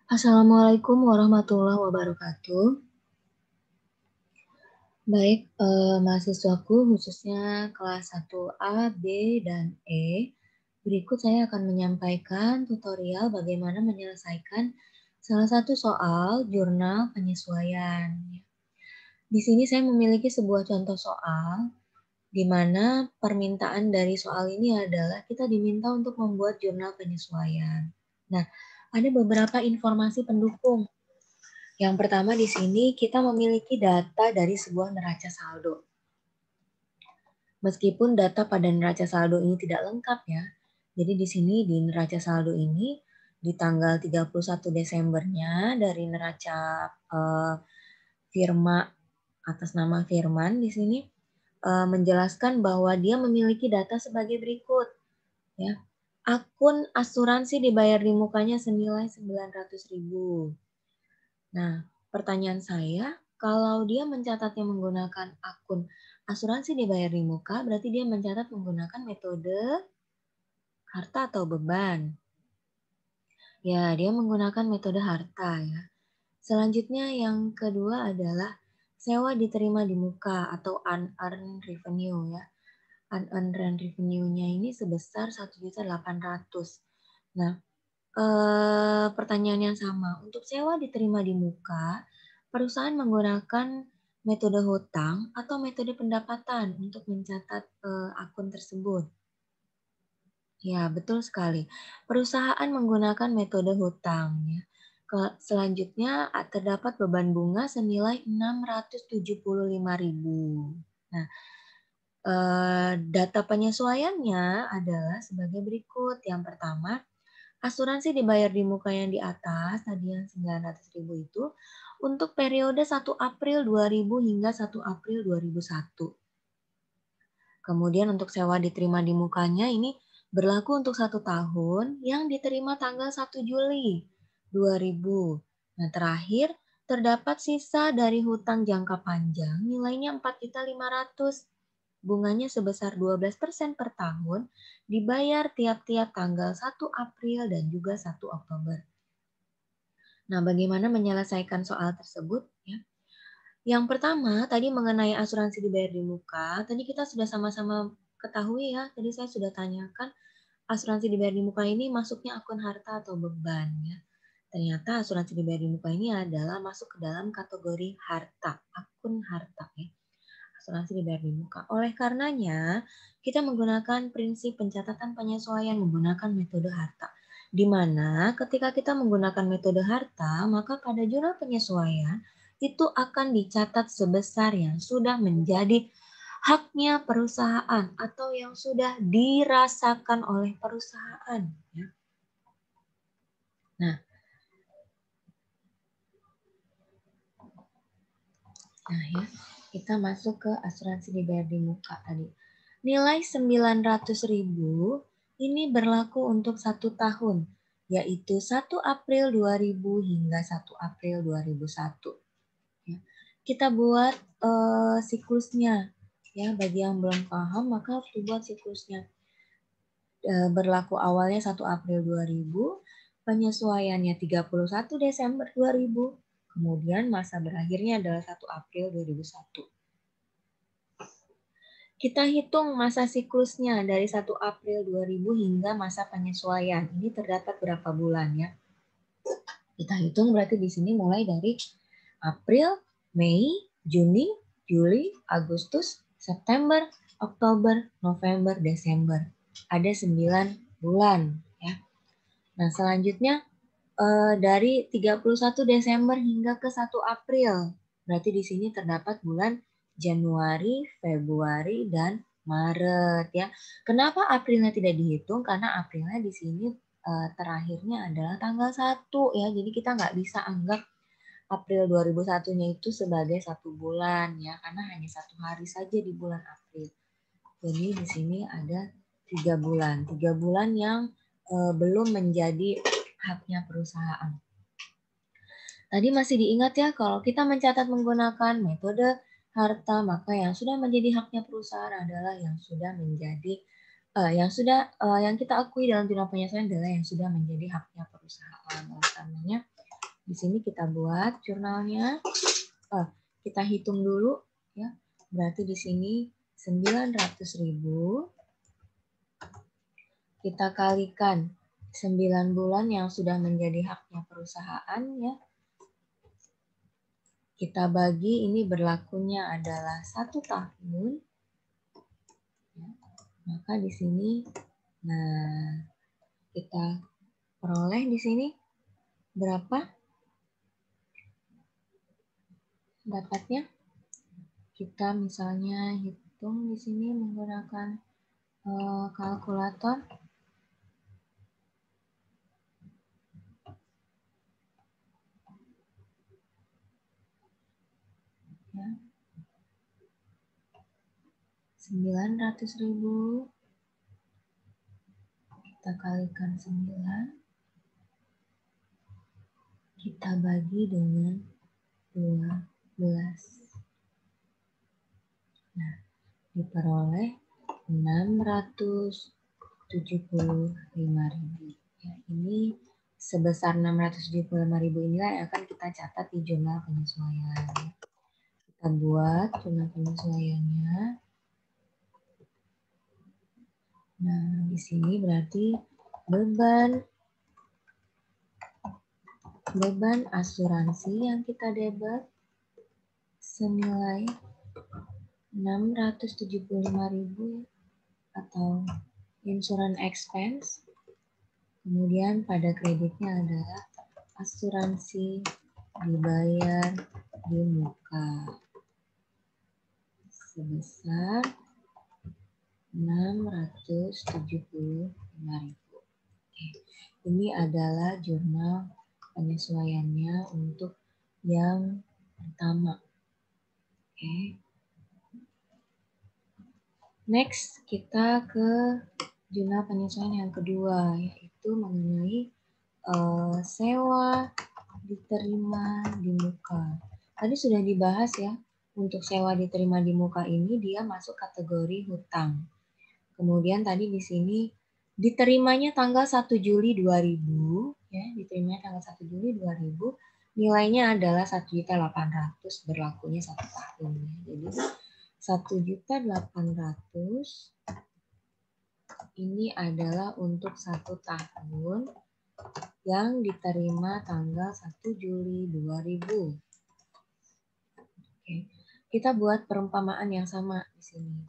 Assalamualaikum warahmatullahi wabarakatuh. Baik, mahasiswaku khususnya kelas 1A, B, dan E. Berikut saya akan menyampaikan tutorial bagaimana menyelesaikan salah satu soal jurnal penyesuaian. Di sini saya memiliki sebuah contoh soal di mana permintaan dari soal ini adalah kita diminta untuk membuat jurnal penyesuaian. Nah, ada beberapa informasi pendukung. Yang pertama di sini kita memiliki data dari sebuah neraca saldo. Meskipun data pada neraca saldo ini tidak lengkap ya. Jadi di sini di neraca saldo ini di tanggal 31 Desembernya dari neraca firma atas nama Firman di sini menjelaskan bahwa dia memiliki data sebagai berikut ya. Akun asuransi dibayar di mukanya senilai 900.000. Nah, pertanyaan saya, kalau dia mencatatnya menggunakan akun asuransi dibayar di muka, berarti dia mencatat menggunakan metode harta atau beban. Ya, dia menggunakan metode harta ya. Selanjutnya yang kedua adalah sewa diterima di muka atau unearned revenue ya. Unearned revenue-nya ini sebesar 1.800.000. Nah, pertanyaan yang sama. Untuk sewa diterima di muka, perusahaan menggunakan metode hutang atau metode pendapatan untuk mencatat akun tersebut. Ya, betul sekali. Perusahaan menggunakan metode hutang. Ya. Selanjutnya terdapat beban bunga senilai 675.000. Nah, data penyesuaiannya adalah sebagai berikut. Yang pertama, asuransi dibayar di muka yang di atas, tadi yang 900.000 itu, untuk periode 1 April 2000 hingga 1 April 2001. Kemudian untuk sewa diterima di mukanya ini berlaku untuk 1 tahun yang diterima tanggal 1 Juli 2000. Nah terakhir, terdapat sisa dari hutang jangka panjang nilainya 4.500.000. Bunganya sebesar 12% per tahun, dibayar tiap-tiap tanggal 1 April dan juga 1 Oktober. Nah, bagaimana menyelesaikan soal tersebut? Ya. Yang pertama, tadi mengenai asuransi dibayar di muka, tadi kita sudah sama-sama ketahui ya, tadi saya sudah tanyakan, asuransi dibayar di muka ini masuknya akun harta atau beban ya. Ternyata asuransi dibayar di muka ini adalah masuk ke dalam kategori harta, akun harta ya. Asuransi dibayar di muka. Oleh karenanya, kita menggunakan prinsip pencatatan penyesuaian menggunakan metode harta. Di mana ketika kita menggunakan metode harta, maka pada jurnal penyesuaian itu akan dicatat sebesar yang sudah menjadi haknya perusahaan atau yang sudah dirasakan oleh perusahaan. Ya. Nah, ya, kita masuk ke asuransi dibayar di muka tadi. Nilai 900.000 ini berlaku untuk 1 tahun, yaitu 1 April 2000 hingga 1 April 2001. Ya. Kita buat siklusnya. Ya, bagi yang belum paham maka harus dibuat siklusnya. Berlaku awalnya 1 April 2000, penyesuaiannya 31 Desember 2000, kemudian masa berakhirnya adalah 1 April 2001. Kita hitung masa siklusnya dari 1 April 2000 hingga masa penyesuaian. Ini terdapat berapa bulan ya? Kita hitung berarti di sini mulai dari April, Mei, Juni, Juli, Agustus, September, Oktober, November, Desember. Ada 9 bulan ya. Nah, selanjutnya dari 31 Desember hingga ke 1 April. Berarti di sini terdapat bulan Januari, Februari, dan Maret ya. Kenapa Aprilnya tidak dihitung? Karena Aprilnya di sini terakhirnya adalah tanggal 1 ya. Jadi kita nggak bisa anggap April 2001-nya itu sebagai 1 bulan ya. Karena hanya 1 hari saja di bulan April. Jadi di sini ada 3 bulan. 3 bulan yang belum menjadi haknya perusahaan. Tadi masih diingat ya, kalau kita mencatat menggunakan metode harta, maka yang sudah menjadi haknya perusahaan adalah yang sudah menjadi yang kita akui dalam jurnal penyesuaian adalah yang sudah menjadi haknya perusahaan. Oleh karenanya sini kita buat jurnalnya. Kita hitung dulu ya. Berarti di sini 900.000 kita kalikan 9 bulan yang sudah menjadi haknya perusahaan ya. Kita bagi, ini berlakunya adalah 1 tahun. Ya. Maka di sini kita peroleh di sini berapa dapatnya? Kita misalnya hitung di sini menggunakan kalkulator. Ya. 900.000 kita kalikan 9, kita bagi dengan 12. Nah, diperoleh 675.000. Ya, ini sebesar 675.000 inilah yang akan kita catat di jurnal penyesuaian. Kita buat jurnal penyesuaiannya. Nah, di sini berarti beban asuransi yang kita debit senilai 675.000 atau insurance expense. Kemudian pada kreditnya adalah asuransi dibayar di muka sebesar 675.000. Oke. Ini adalah jurnal penyesuaiannya untuk yang pertama. Oke. Next, kita ke jurnal penyesuaian yang kedua, yaitu mengenai sewa diterima di muka. Tadi sudah dibahas ya, untuk sewa diterima di muka ini dia masuk kategori hutang. Kemudian tadi di sini diterimanya tanggal 1 Juli 2000, ya, diterimanya tanggal 1 Juli 2000, nilainya adalah 1.800.000, berlakunya 1 tahun. Jadi 1.800.000 ini adalah untuk 1 tahun yang diterima tanggal 1 Juli 2000. Oke. Kita buat perumpamaan yang sama di sini.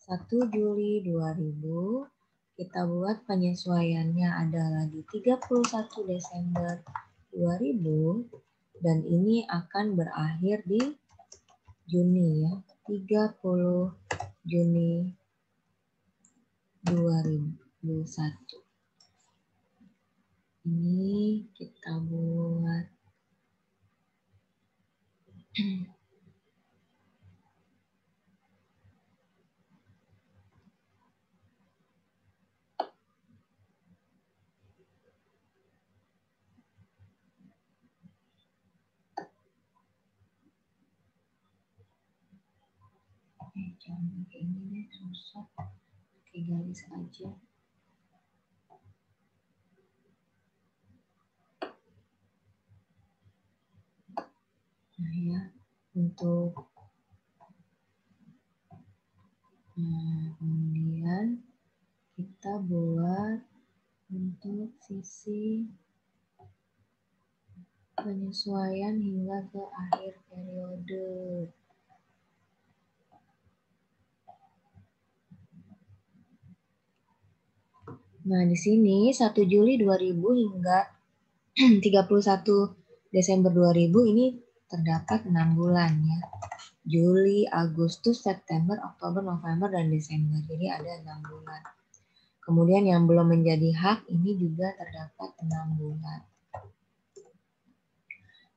1 Juli 2000, kita buat penyesuaiannya adalah di 31 Desember 2000 dan ini akan berakhir di Juni ya, 30 Juni 2001. Ini kita buat jangan pakai ini deh, susah. Pakai garis aja. Nah ya, untuk kemudian kita buat untuk sisi penyesuaian hingga ke akhir periode. Nah, di sini 1 Juli 2000 hingga 31 Desember 2000 ini terdapat 6 bulan ya. Juli, Agustus, September, Oktober, November, dan Desember. Jadi ada 6 bulan. Kemudian yang belum menjadi hak ini juga terdapat 6 bulan.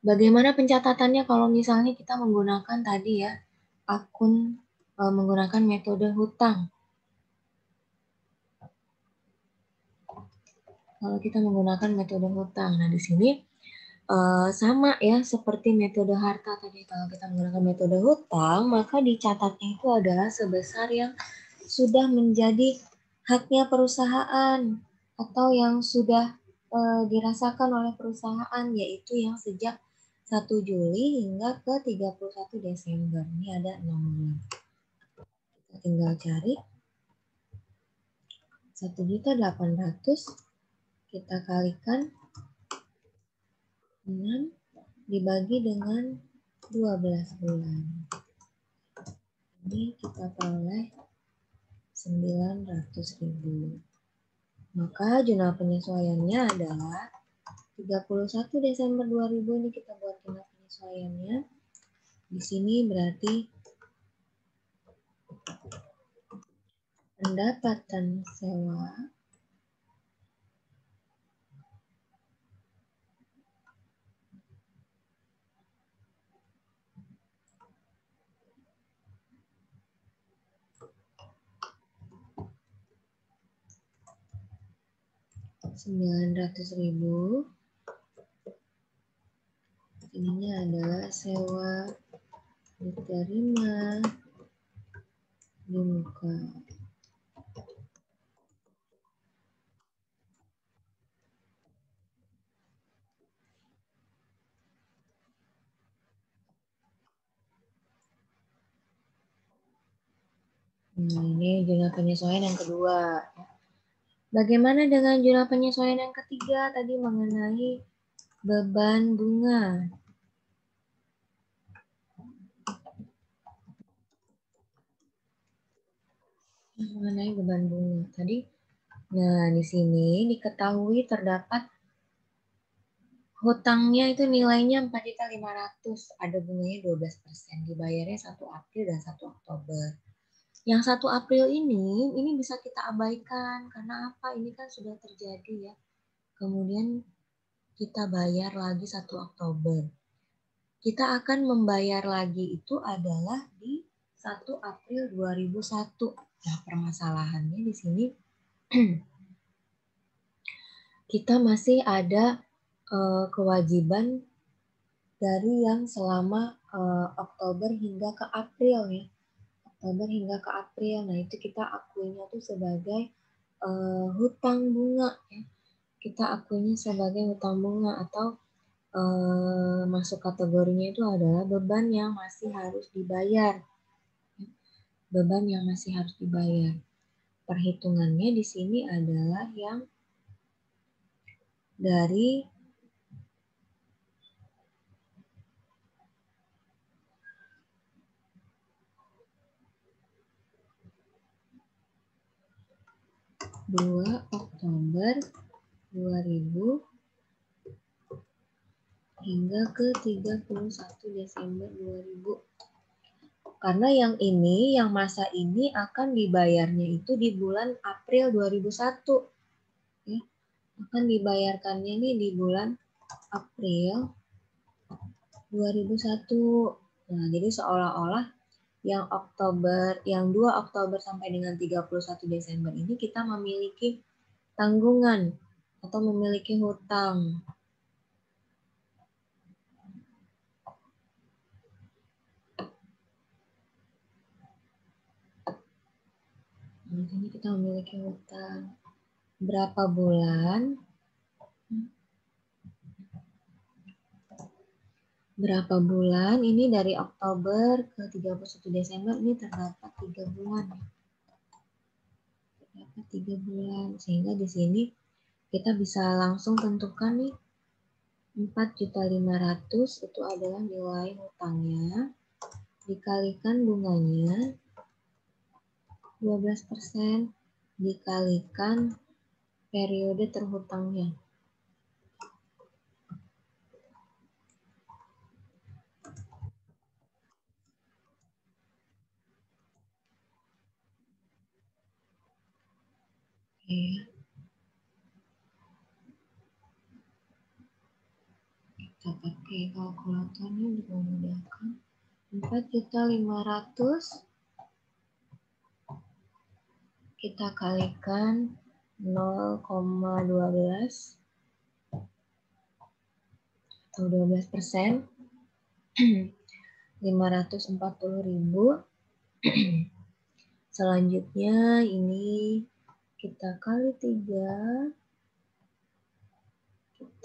Bagaimana pencatatannya kalau misalnya kita menggunakan tadi ya, akun menggunakan metode hutang. Kalau kita menggunakan metode hutang, nah di sini sama ya seperti metode harta tadi. Kalau kita menggunakan metode hutang, maka dicatatnya itu adalah sebesar yang sudah menjadi haknya perusahaan atau yang sudah dirasakan oleh perusahaan, yaitu yang sejak 1 Juli hingga ke 31 Desember. Ini ada 6 bulan. Kita tinggal cari 1.800.000 kita kalikan 6 dibagi dengan 12 bulan. Ini kita peroleh 900.000. Maka jurnal penyesuaiannya adalah 31 Desember 2000 ini kita buat jurnal penyesuaiannya. Di sini berarti pendapatan sewa Rp900.000. Ininya adalah sewa diterima di muka. Nah, ini jurnal penyesuaian yang kedua. Bagaimana dengan jurnal penyesuaian yang ketiga tadi mengenai beban bunga? Mengenai beban bunga tadi. Nah, di sini diketahui terdapat hutangnya itu nilainya 4.500.000, ada bunganya 12%, dibayarnya 1 April dan 1 Oktober. Yang 1 April ini bisa kita abaikan karena apa? Ini kan sudah terjadi ya. Kemudian kita bayar lagi 1 Oktober. Kita akan membayar lagi itu adalah di 1 April 2001. Nah, permasalahannya di sini kita masih ada kewajiban dari yang selama Oktober hingga ke April ya. Oktober hingga ke April. Nah, itu kita akuinya tuh sebagai hutang bunga ya. Kita akuinya sebagai hutang bunga atau masuk kategorinya itu adalah beban yang masih harus dibayar. Beban yang masih harus dibayar. Perhitungannya di sini adalah yang dari Oktober 2000 hingga ke 31 Desember 2000. Karena yang ini, yang masa ini akan dibayarnya itu di bulan April 2001. Ya, akan dibayarkannya ini di bulan April 2001. Nah, jadi seolah-olah yang Oktober, yang 2 Oktober sampai dengan 31 Desember ini kita memiliki tanggungan atau memiliki hutang. Di sini kita memiliki hutang. Berapa bulan? Berapa bulan? Ini dari Oktober ke 31 Desember ini terdapat 3 bulan. Terdapat 3 bulan. Sehingga di sini kita bisa langsung tentukan nih 4.500.000 itu adalah nilai hutangnya dikalikan bunganya 12% dikalikan periode terhutangnya. Oke. Kita pakai kalkulatornya untuk memudahkan. 4.500.000 kita kalikan 0,12 atau 12%, 540.000. Selanjutnya ini kita kali 3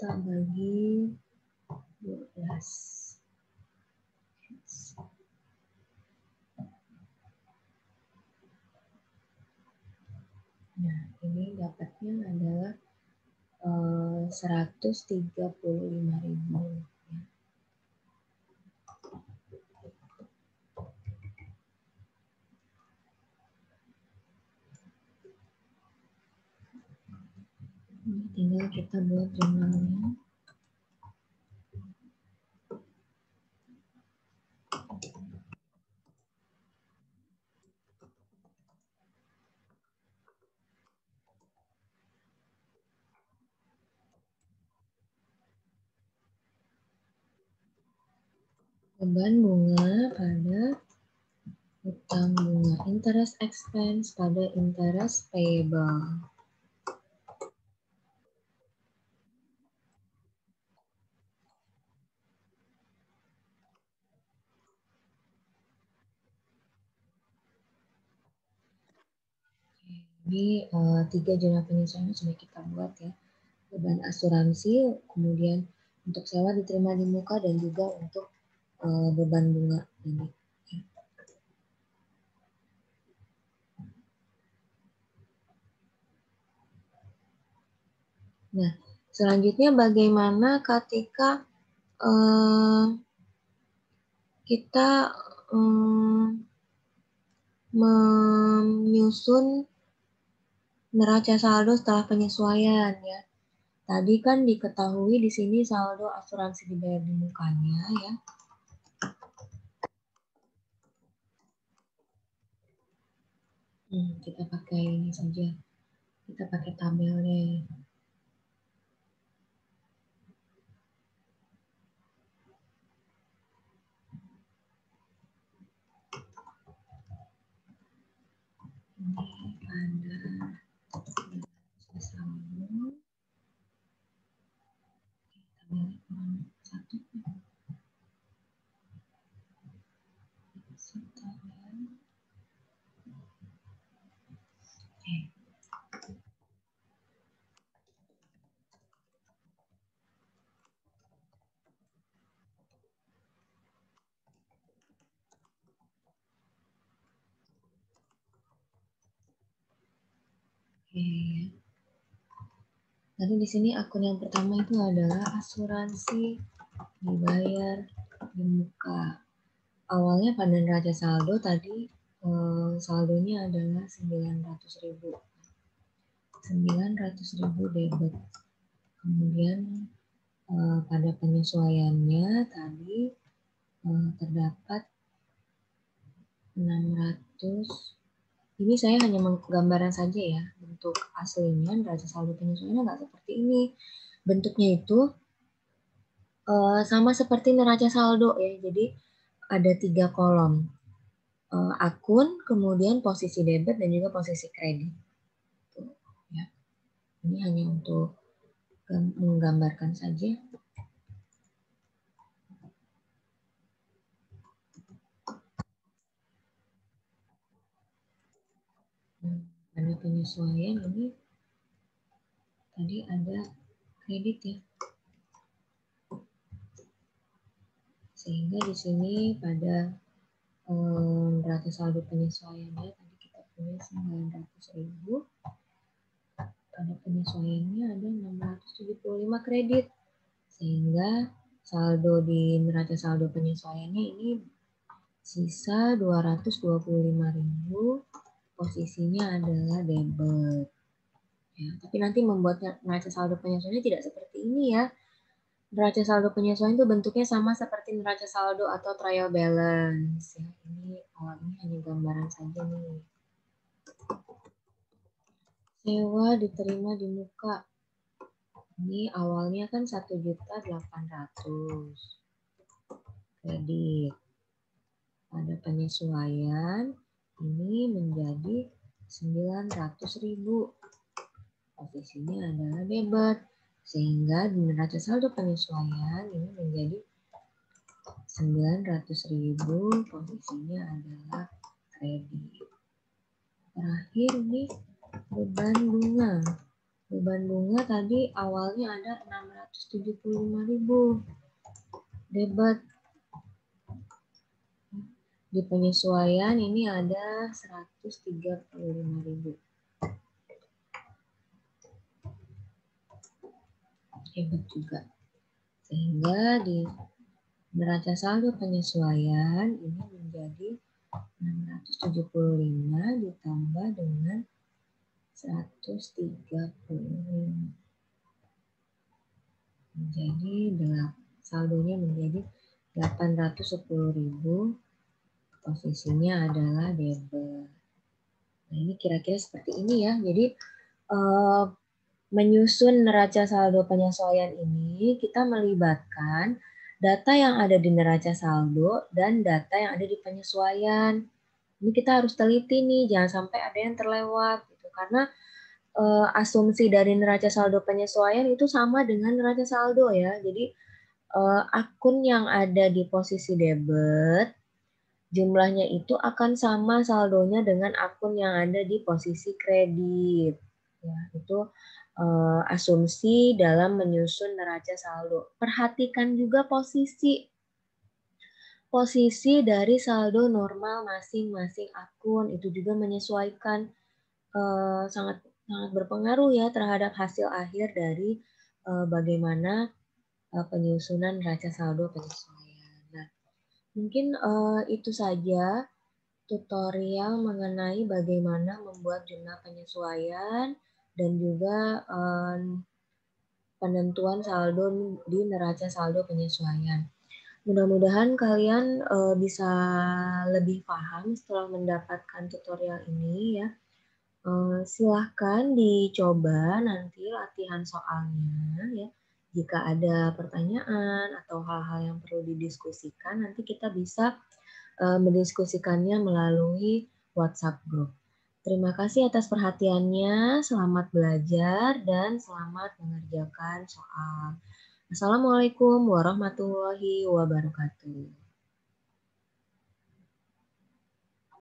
kita bagi 12. Nah, ini dapatnya adalah 135.000. Ini tinggal kita buat jurnalnya. Beban bunga pada utang bunga, interest expense pada interest payable. Ini 3 jurnal penyesuaian sudah kita buat ya. Beban asuransi, kemudian untuk sewa diterima di muka, dan juga untuk beban bunga ini. Nah, selanjutnya bagaimana ketika kita menyusun neraca saldo setelah penyesuaian ya. Tadi kan diketahui di sini saldo asuransi dibayar di mukanya ya. Kita pakai ini saja. Kita pakai tabelnya. Ini ada saldo. Tabelnya kurang 1. Oke. Nanti di sini akun yang pertama itu adalah asuransi dibayar di muka. Awalnya pada neraca saldo tadi saldonya adalah 900.000. 900.000 debit. Kemudian pada penyesuaiannya tadi terdapat 600. Ini saya hanya menggambaran saja ya. Bentuk aslinya neraca saldo penyesuaiannya nggak seperti ini. Bentuknya itu sama seperti neraca saldo ya. Jadi ada 3 kolom. Akun, kemudian posisi debit, dan juga posisi kredit. Tuh, ya. Ini hanya untuk menggambarkan saja. Ada penyesuaian ini tadi ada kredit ya, sehingga di sini pada neraca saldo penyesuaiannya tadi kita punya 900.000, pada penyesuaiannya ada 675 kredit, sehingga saldo di neraca saldo penyesuaiannya ini sisa 225.000, posisinya adalah debit. Ya, tapi nanti membuat neraca saldo penyesuaiannya tidak seperti ini ya. Neraca saldo penyesuaian itu bentuknya sama seperti neraca saldo atau trial balance. Ya, ini hanya gambaran saja nih. Sewa diterima di muka. Ini awalnya kan 1.800.000. Kredit. Pada penyesuaian ini menjadi 900.000. Posisinya adalah debit. Sehingga di neraca saldo penyesuaian ini menjadi 900.000, posisinya adalah kredit. Terakhir nih beban bunga. Beban bunga tadi awalnya ada 675.000. Debat di penyesuaian ini ada 135.000. Hebat juga. Sehingga di neraca saldo penyesuaian ini menjadi 675 ditambah dengan 135. Menjadi saldonya menjadi 810.000. Posisinya adalah debit. Nah, ini kira-kira seperti ini ya. Jadi menyusun neraca saldo penyesuaian ini kita melibatkan data yang ada di neraca saldo dan data yang ada di penyesuaian. Ini kita harus teliti nih, jangan sampai ada yang terlewat gitu. Karena asumsi dari neraca saldo penyesuaian itu sama dengan neraca saldo ya. Jadi akun yang ada di posisi debit jumlahnya itu akan sama saldonya dengan akun yang ada di posisi kredit. Ya, itu asumsi dalam menyusun neraca saldo. Perhatikan juga posisi dari saldo normal masing-masing akun. Itu juga menyesuaikan, sangat berpengaruh ya terhadap hasil akhir dari bagaimana penyusunan neraca saldo penyesuaian. Nah, mungkin itu saja tutorial mengenai bagaimana membuat jurnal penyesuaian dan juga penentuan saldo di neraca saldo penyesuaian. Mudah-mudahan kalian bisa lebih paham setelah mendapatkan tutorial ini ya. Silahkan dicoba nanti latihan soalnya ya. Jika ada pertanyaan atau hal-hal yang perlu didiskusikan, nanti kita bisa mendiskusikannya melalui WhatsApp group. Terima kasih atas perhatiannya, selamat belajar dan selamat mengerjakan soal. Assalamualaikum warahmatullahi wabarakatuh.